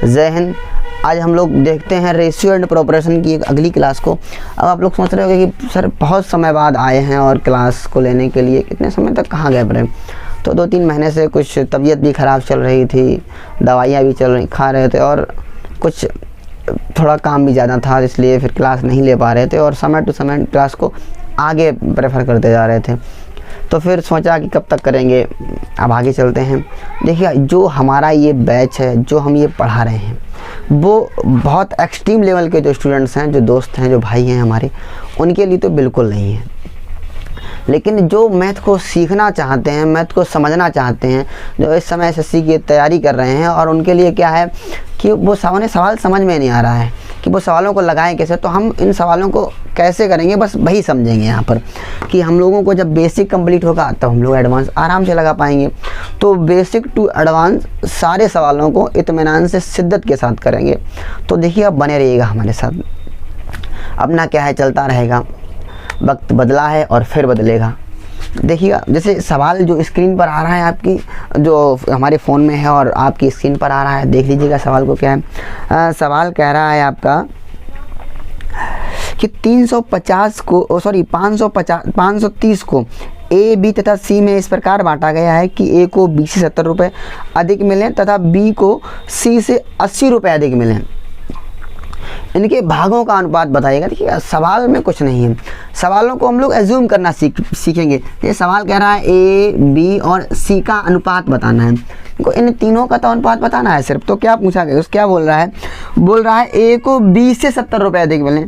जय हिंद। आज हम लोग देखते हैं रेशियो एंड प्रोपोर्शन की एक अगली क्लास को। अब आप लोग सोच रहे होंगे कि सर बहुत समय बाद आए हैं और क्लास को लेने के लिए कितने समय तक कहाँ गए रहे। तो 2-3 महीने से कुछ तबीयत भी ख़राब चल रही थी, दवाइयाँ भी खा रहे थे और कुछ थोड़ा काम भी ज़्यादा था, इसलिए फिर क्लास नहीं ले पा रहे थे और समय टू समय क्लास को आगे प्रेफर करते जा रहे थे। तो फिर सोचा कि कब तक करेंगे, अब आगे चलते हैं। देखिए, जो हमारा ये बैच है, जो हम ये पढ़ा रहे हैं, वो बहुत एक्सट्रीम लेवल के जो स्टूडेंट्स हैं, जो दोस्त हैं, जो भाई हैं हमारे, उनके लिए तो बिल्कुल नहीं है। लेकिन जो मैथ को सीखना चाहते हैं, मैथ को समझना चाहते हैं, जो इस समय एसएससी की तैयारी कर रहे हैं और उनके लिए क्या है कि वो सवाल समझ में नहीं आ रहा है कि वो सवालों को लगाएं कैसे। तो हम इन सवालों को कैसे करेंगे, बस वही समझेंगे यहाँ पर कि हम लोगों को जब बेसिक कंप्लीट होगा तब हम लोग एडवांस आराम से लगा पाएंगे। तो बेसिक टू एडवांस सारे सवालों को इत्मीनान से शिद्दत के साथ करेंगे। तो देखिए, अब बने रहिएगा हमारे साथ। अपना क्या है, चलता रहेगा, वक्त बदला है और फिर बदलेगा। देखिएगा, जैसे सवाल जो स्क्रीन पर आ रहा है आपकी, जो हमारे फ़ोन में है और आपकी स्क्रीन पर आ रहा है, देख लीजिएगा सवाल को क्या है। सवाल कह रहा है आपका कि 530 को ए, बी तथा सी में इस प्रकार बांटा गया है कि ए को बी से 70 रुपये अधिक मिलें तथा बी को सी से 80 रुपये अधिक मिलें। इनके भागों का अनुपात बताइएगा। देखिए, सवाल में कुछ नहीं है, सवालों को हम लोग एज्यूम करना सीखेंगे। ये सवाल कह रहा है ए, बी और सी का अनुपात बताना है, इन तीनों का तो अनुपात बताना है सिर्फ। तो क्या पूछा गया, क्या बोल रहा है ए को बी से 70 रुपये अधिक मिलें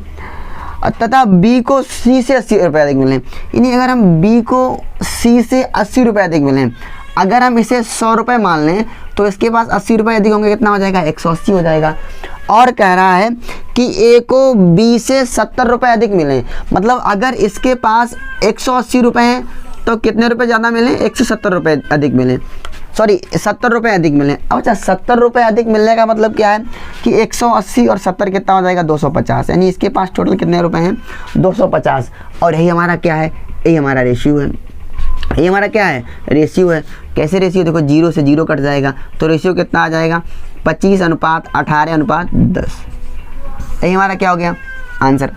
तथा बी को सी से 80 रुपये अधिक मिलें। यानी अगर हम बी को सी से 80 रुपये अधिक मिलें, अगर हम इसे 100 रुपये मान लें तो इसके पास 80 रुपये अधिक होंगे, कितना हो जाएगा, 180 हो जाएगा। और कह रहा है कि ए को बी से 70 रुपये अधिक मिलें, मतलब अगर इसके पास 180 रुपये हैं तो कितने रुपए ज़्यादा मिलें, 170 रुपये अधिक मिलें, सॉरी 70 रुपये अधिक मिलें। अब अच्छा, 70 रुपये अधिक मिलने का मतलब क्या है कि 180 और 70 कितना हो जाएगा, 250। यानी इसके पास टोटल कितने रुपए हैं, 250। और यही हमारा क्या है, यही हमारा रेशियो है। ये हमारा क्या है, रेशियो है। कैसे रेशियो, देखो 0 से 0 कट जाएगा तो रेशियो कितना आ जाएगा, 25:18:10। यही हमारा क्या हो गया, आंसर।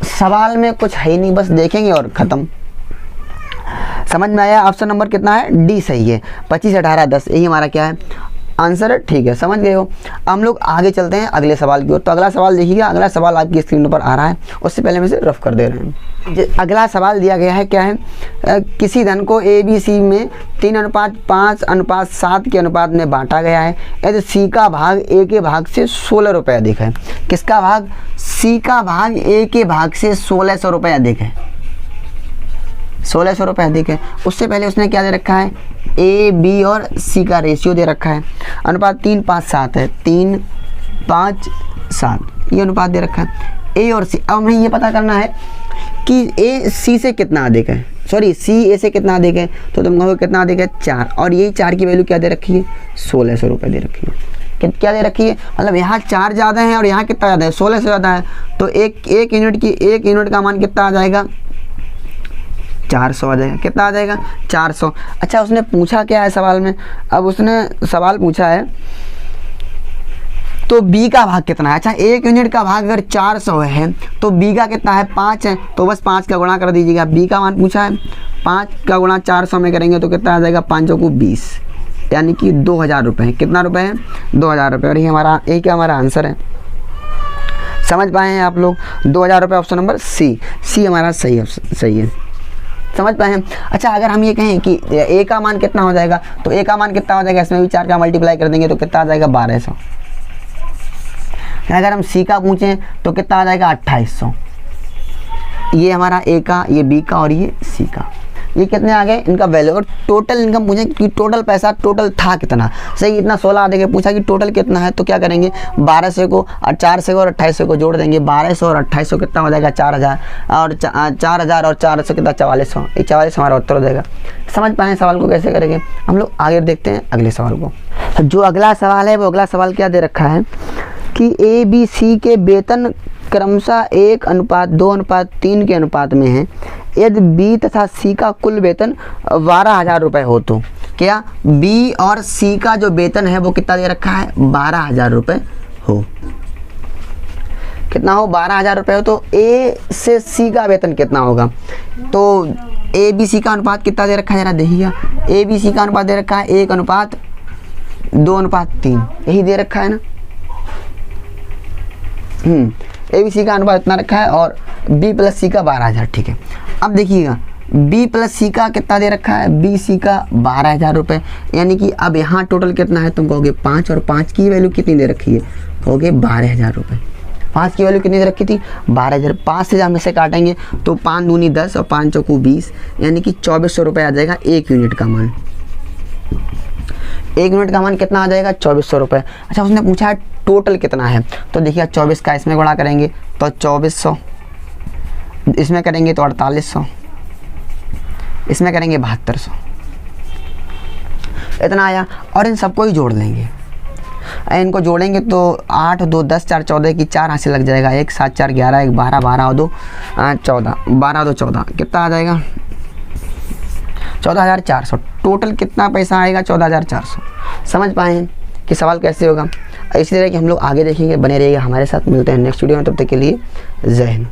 सवाल में कुछ है ही नहीं, बस देखेंगे और ख़त्म। समझ में आया। ऑप्शन नंबर कितना है, डी सही है, 25:18:10। यही हमारा क्या है, आंसर है। ठीक है, समझ गए हो। हम लोग आगे चलते हैं अगले सवाल की ओर। तो अगला सवाल देखिएगा, अगला सवाल आपकी स्क्रीन पर आ रहा है, उससे पहले हम इसे रफ कर दे रहे हैं। अगला सवाल दिया गया है, क्या है, किसी धन को ए बी सी में 3:5:7 के अनुपात में बांटा गया है यदि सी का भाग ए के भाग से 16 रुपये अधिक है। किसका भाग, सी का भाग ए के भाग से 1600 रुपये अधिक है, 1600 रुपये अधिक है। उससे पहले उसने क्या दे रखा है, ए, बी और सी का रेशियो दे रखा है, अनुपात 3:5:7 है, 3:5:7 ये अनुपात दे रखा है। ए और सी, अब हमें ये पता करना है कि ए सी से कितना अधिक है, सॉरी सी ए से कितना अधिक है। तो तुम कहोगे कितना अधिक है, 4, और यही 4 की वैल्यू क्या दे रखी है, 1600 रुपये दे रखी है। क्या दे रखी है, मतलब यहाँ 4 ज़्यादा है और यहाँ कितना ज़्यादा है, 1600 ज़्यादा है। तो एक यूनिट का मान कितना आ जाएगा, 400 आ जाएगा। कितना आ जाएगा, 400। अच्छा, उसने पूछा क्या है सवाल में, अब उसने सवाल पूछा है तो बी का भाग कितना है। अच्छा, 1 यूनिट का भाग अगर 400 है तो बी का कितना है, 5 है, तो बस 5 का गुणा कर दीजिएगा। बी का मान पूछा है, 5 का गुणा 400 में करेंगे तो कितना आ जाएगा, 5 को 20, यानी कि 2000 रुपये। कितना रुपये है, 2000 रुपये। और यही क्या हमारा आंसर है। समझ पाए हैं आप लोग, 2000 रुपये। ऑप्शन नंबर सी हमारा सही है। समझ पाए हैं। अच्छा, अगर हम ये कहें कि ए का मान कितना हो जाएगा, तो ए का मान कितना हो जाएगा, इसमें भी 4 का मल्टीप्लाई कर देंगे तो कितना आ जाएगा, 1200। अगर हम सी का पूछें तो कितना आ जाएगा, 2800। ये हमारा ए का, ये बी का और ये सी का। ये कितने आ गए, इनका वैल्यू। और टोटल इनकम पूछे कि टोटल पैसा टोटल था कितना, सही इतना 16 देके पूछा कि टोटल कितना है, तो क्या करेंगे, 1200 को और 400 को और 2800 को जोड़ देंगे। 1200 और 2800 कितना हो जाएगा, 4000, और 4000 और 400 कितना, 4400। ये 4400 हमारा उत्तर हो जाएगा। समझ पाए सवाल को कैसे करेंगे। हम लोग आगे देखते हैं अगले सवाल को। जो अगला सवाल है, वो अगला सवाल क्या दे रखा है कि ए बी सी के वेतन क्रमशः 1:2:3 के अनुपात में है यदि बी तथा सी का कुल वेतन 12,000 रुपये हो तो क्या बी और सी का जो वेतन है वो कितना दे रखा है, 12,000 रुपये हो, कितना हो 12,000 रुपये हो, तो ए से सी का वेतन कितना होगा? तो ए बी सी का अनुपात कितना दे रखा है जरा देखिएगा। ए बी सी का अनुपात दे रखा है 1:2:3, यही दे रखा है ना। ए बी सी का अनुपात इतना रखा है और बी प्लस सी का 12,000, ठीक है। अब देखिएगा बी प्लस सी का कितना दे रखा है? बी सी का 12,000 रुपये, यानी कि अब यहाँ टोटल कितना है? तुम कहोगे 5, और 5 की वैल्यू कितनी दे रखी है? कहोगे 12,000 रुपये। 5 की वैल्यू कितनी दे रखी थी? 12,000। 5 से हम इसे काटेंगे तो 5 दूनी 10 और 5 चौकू 20, यानी कि 2400 रुपये आ जाएगा 1 यूनिट का मान। 1 यूनिट का मान कितना आ जाएगा? 2400 रुपये। अच्छा, उसने पूछा है टोटल कितना है, तो देखिए 24 का इसमें गुणा करेंगे तो 2400, इसमें करेंगे तो 4800, इसमें करेंगे 7200, इतना आया। और इन सबको ही जोड़ लेंगे, इनको जोड़ेंगे तो 8 2 10 4 14 की 4 हाथ से लग जाएगा, 1 7 4 11 1 12 12 और 2 14, 12 2 14, कितना आ जाएगा? 14,400। टोटल कितना पैसा आएगा? 14,400। समझ पाए कि सवाल कैसे होगा? इसी तरह कि हम लोग आगे देखेंगे, बने रहिएगा हमारे साथ। मिलते हैं नेक्स्ट वीडियो में, तब तक के लिए जय हिंद।